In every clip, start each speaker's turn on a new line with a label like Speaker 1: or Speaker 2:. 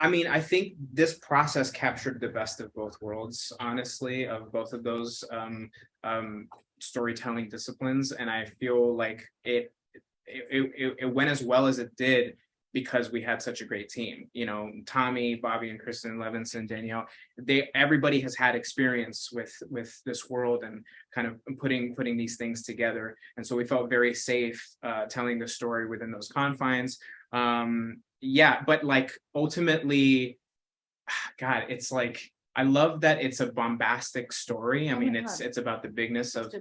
Speaker 1: I mean, I think this process captured the best of both worlds, honestly, of both of those storytelling disciplines, and I feel like it went as well as it did because we had such a great team. You know, Tommy, Bobby, and Kristen Levinson, Danielle. Everybody has had experience with this world and kind of putting these things together, and so we felt very safe telling the story within those confines. Yeah, but like ultimately, God, it's like I love that it's a bombastic story. I mean, it's about the bigness of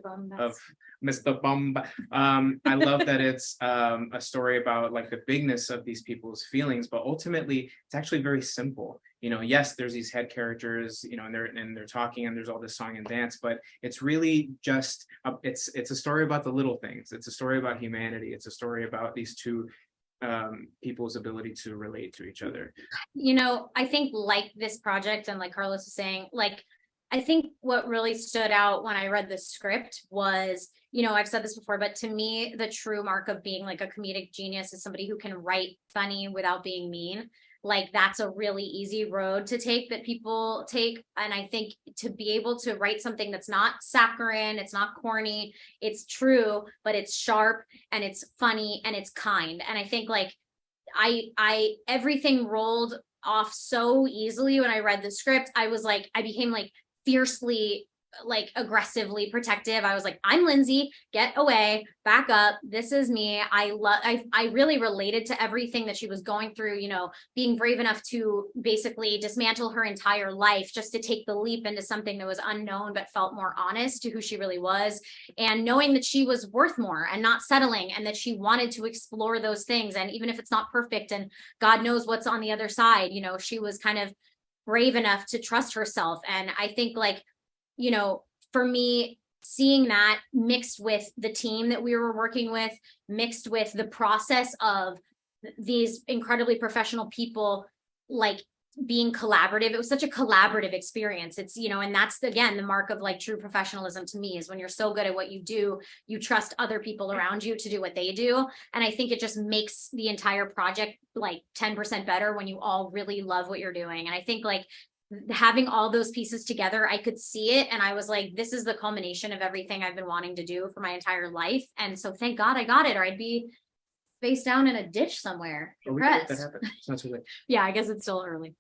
Speaker 1: Mr. Bomb. I love that it's a story about like the bigness of these people's feelings, but ultimately it's actually very simple. You know, yes, there's these head characters, you know, and they're talking, and there's all this song and dance, but it's really just it's a story about the little things. It's a story about humanity. It's a story about these two people's ability to relate to each other.
Speaker 2: You know, I think like this project, and like Carlos was saying, like I think what really stood out when I read the script was, you know, I've said this before, but to me, the true mark of being like a comedic genius is somebody who can write funny without being mean. Like that's a really easy road to take that people take. And I think to be able to write something that's not saccharine, it's not corny, it's true, but it's sharp and it's funny and it's kind. And I think like I everything rolled off so easily when I read the script. I was like, I became like fiercely, like aggressively protective. I was like, I'm Lindsay, get away, back up. This is me. I really related to everything that she was going through, you know, being brave enough to basically dismantle her entire life just to take the leap into something that was unknown but felt more honest to who she really was, and knowing that she was worth more and not settling, and that she wanted to explore those things, and even if it's not perfect and God knows what's on the other side, you know, she was kind of brave enough to trust herself. And I think like, you know, for me, seeing that mixed with the team that we were working with, mixed with the process of these incredibly professional people, like being collaborative, it was such a collaborative experience. It's, you know, and that's again the mark of like true professionalism to me, is when you're so good at what you do, you trust other people around you to do what they do. And I think it just makes the entire project like 10% better when you all really love what you're doing. And I think like having all those pieces together, I could see it, and I was like, this is the culmination of everything I've been wanting to do for my entire life. And so thank God I got it, or I'd be face down in a ditch somewhere.
Speaker 1: But we can make that happen. It's not too late.
Speaker 2: Yeah, I guess it's still early.